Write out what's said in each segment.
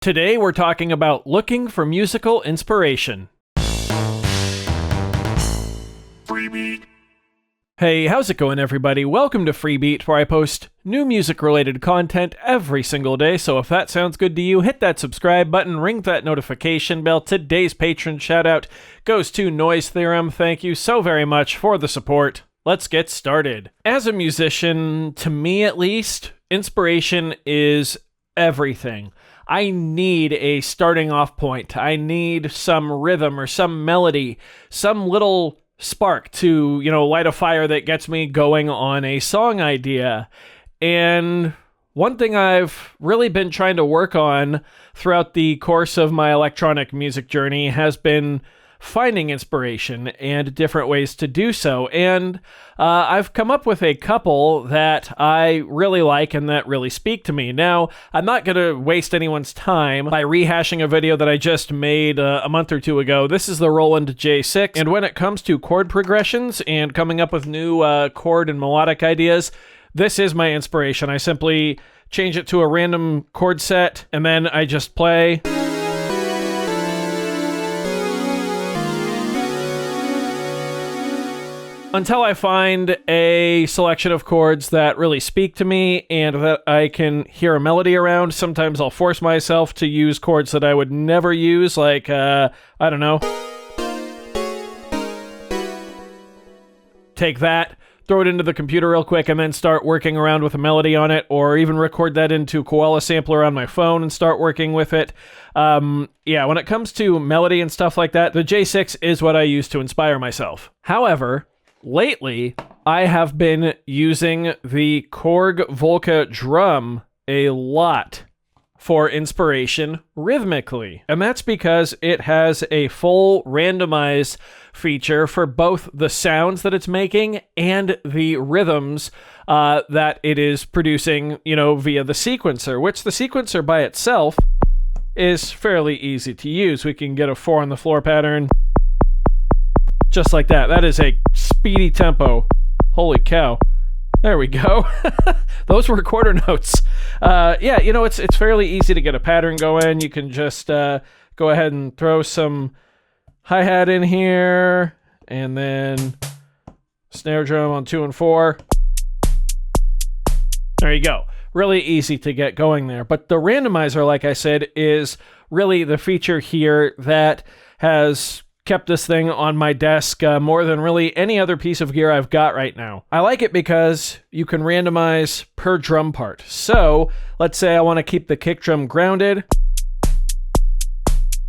Today we're talking about looking for musical inspiration. Freebeat. Hey, how's it going, everybody? Welcome to Freebeat, where I post new music-related content every single day, so if that sounds good to you, hit that subscribe button, ring that notification bell. Today's patron shout-out goes to Noise Theorem. Thank you so very much for the support. Let's get started. As a musician, to me at least, inspiration is everything. I need a starting off point. I need some rhythm or some melody, some little spark to, light a fire that gets me going on a song idea. And one thing I've really been trying to work on throughout the course of my electronic music journey has been finding inspiration and different ways to do so. And I've come up with a couple that I really like and that really speak to me. Now, I'm not going to waste anyone's time by rehashing a video that I just made a month or two ago. This is the Roland J6. And when it comes to chord progressions and coming up with new chord and melodic ideas, this is my inspiration. I simply change it to a random chord set and then I just play. Until I find a selection of chords that really speak to me and that I can hear a melody around. Sometimes I'll force myself to use chords that I would never use, like, I don't know. Take that, throw it into the computer real quick, and then start working around with a melody on it, or even record that into Koala Sampler on my phone and start working with it. When it comes to melody and stuff like that, the J6 is what I use to inspire myself. However, lately, I have been using the Korg Volca Drum a lot for inspiration rhythmically. And that's because it has a full randomize feature for both the sounds that it's making and the rhythms that it is producing, via the sequencer, which the sequencer by itself is fairly easy to use. We can get a 4 on the floor pattern. Just like that. That is a speedy tempo. Holy cow. There we go. Those were quarter notes. It's fairly easy to get a pattern going. You can just go ahead and throw some hi-hat in here, and then snare drum on 2 and 4. There you go. Really easy to get going there. But the randomizer, like I said, is really the feature here that has kept this thing on my desk more than really any other piece of gear I've got right now. I like it because you can randomize per drum part. So let's say I want to keep the kick drum grounded,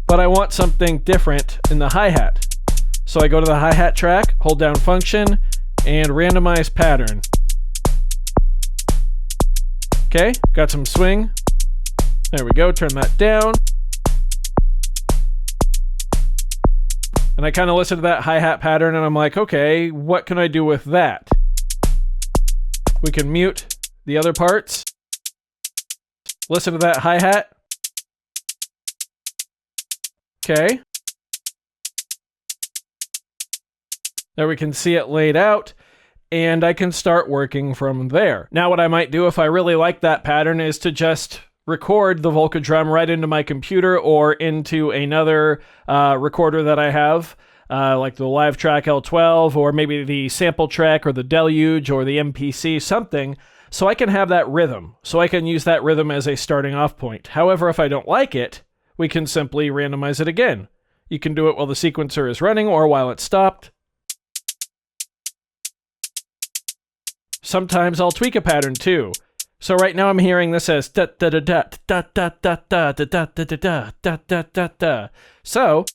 but I want something different in the hi-hat. So I go to the hi-hat track, hold down function, and randomize pattern. Okay, got some swing. There we go, turn that down. And I kind of listen to that hi-hat pattern and I'm like, okay, what can I do with that? We can mute the other parts. Listen to that hi-hat. Okay. There we can see it laid out. And I can start working from there. Now what I might do if I really like that pattern is to just record the Volca Drum right into my computer or into another recorder that I have, like the Live Track L12 or maybe the Sample Track or the Deluge or the MPC, something, so I can have that rhythm. So I can use that rhythm as a starting off point. However, if I don't like it, we can simply randomize it again. You can do it while the sequencer is running or while it's stopped. Sometimes I'll tweak a pattern too. So right now I'm hearing this as da da da da da da da da da da da da da da da da. So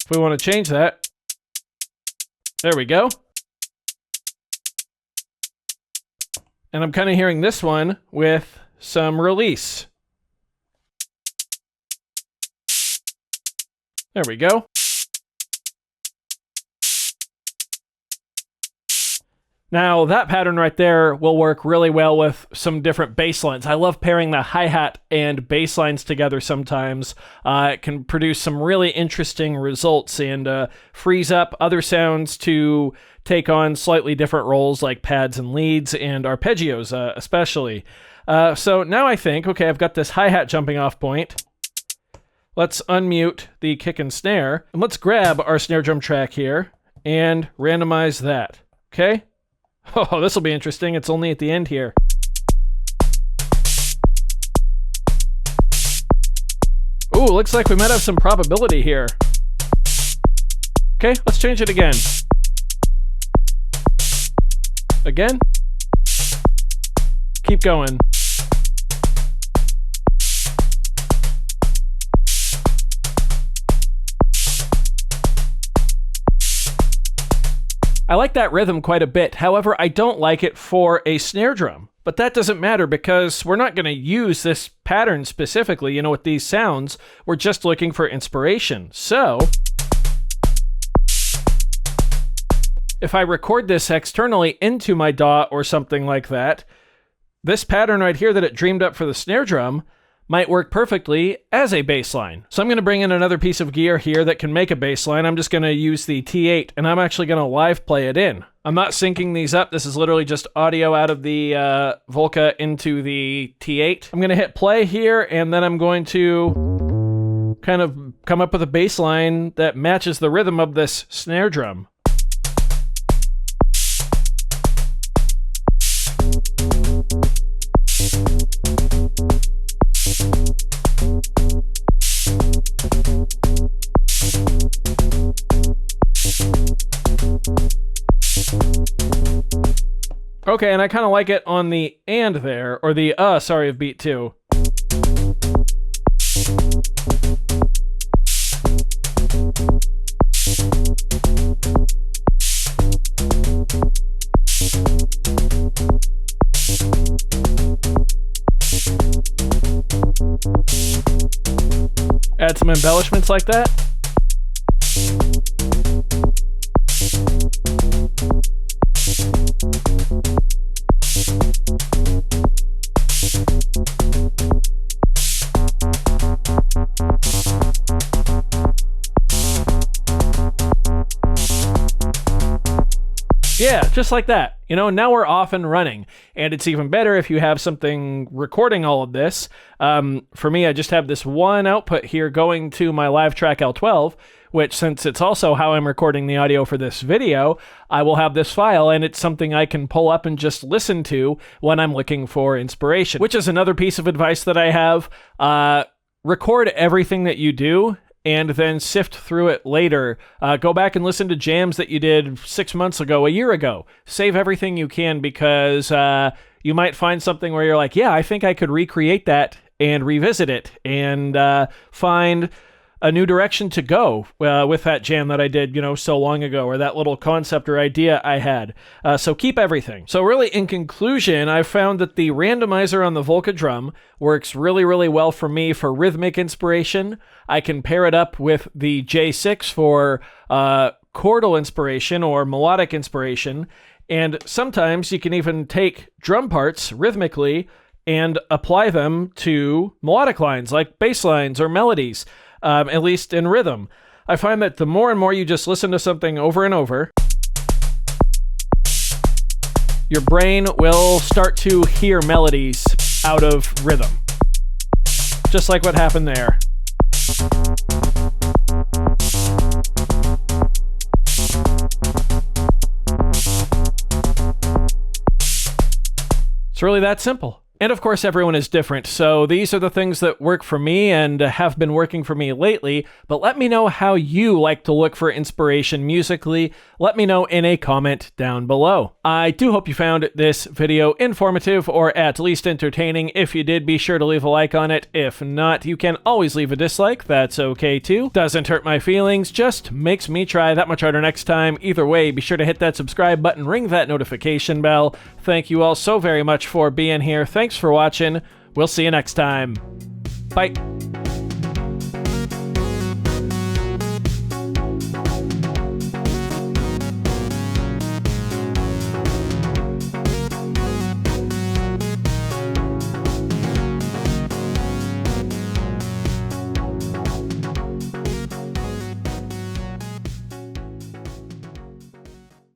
if we want to change that, there we go. And I'm kind of hearing this one with some release. There we go. Now, that pattern right there will work really well with some different bass lines. I love pairing the hi-hat and bass lines together sometimes. It can produce some really interesting results and frees up other sounds to take on slightly different roles like pads and leads and arpeggios especially. So now I think, okay, I've got this hi-hat jumping off point. Let's unmute the kick and snare, and let's grab our snare drum track here and randomize that, okay? Oh, this will be interesting. It's only at the end here. Ooh, looks like we might have some probability here. Okay, let's change it again. Again. Keep going. I like that rhythm quite a bit. However, I don't like it for a snare drum. But that doesn't matter because we're not going to use this pattern specifically, you know, with these sounds. We're just looking for inspiration. So if I record this externally into my DAW or something like that, this pattern right here that it dreamed up for the snare drum might work perfectly as a bass line. So I'm going to bring in another piece of gear here that can make a bass line. I'm just going to use the T8 and I'm actually going to live play it in. I'm not syncing these up. This is literally just audio out of the Volca into the T8. I'm going to hit play here and then I'm going to kind of come up with a bass line that matches the rhythm of this snare drum. Okay, and I kind of like it on the and there, or the sorry, of beat 2. Add some embellishments like that. Yeah, just like that. You know, now we're off and running. And it's even better if you have something recording all of this. For me, I just have this one output here going to my live track L12, which, since it's also how I'm recording the audio for this video, I will have this file and it's something I can pull up and just listen to when I'm looking for inspiration, which is another piece of advice that I have. Record everything that you do and then sift through it later. Go back and listen to jams that you did 6 months ago, a year ago. Save everything you can because you might find something where you're like, yeah, I think I could recreate that and revisit it and find a new direction to go with that jam that I did, you know, so long ago, or that little concept or idea I had. So keep everything. So really, in conclusion, I've found that the randomizer on the Volca drum works really, really well for me for rhythmic inspiration. I can pair it up with the J6 for chordal inspiration or melodic inspiration. And sometimes you can even take drum parts rhythmically and apply them to melodic lines like bass lines or melodies. At least in rhythm. I find that the more and more you just listen to something over and over, your brain will start to hear melodies out of rhythm. Just like what happened there. It's really that simple. And of course, everyone is different, so these are the things that work for me and have been working for me lately, but let me know how you like to look for inspiration musically. Let me know in a comment down below. I do hope you found this video informative or at least entertaining. If you did, be sure to leave a like on it. If not, you can always leave a dislike. That's okay too. Doesn't hurt my feelings, just makes me try that much harder next time. Either way, be sure to hit that subscribe button, ring that notification bell. Thank you all so very much for being here. Thanks for watching. We'll see you next time. Bye.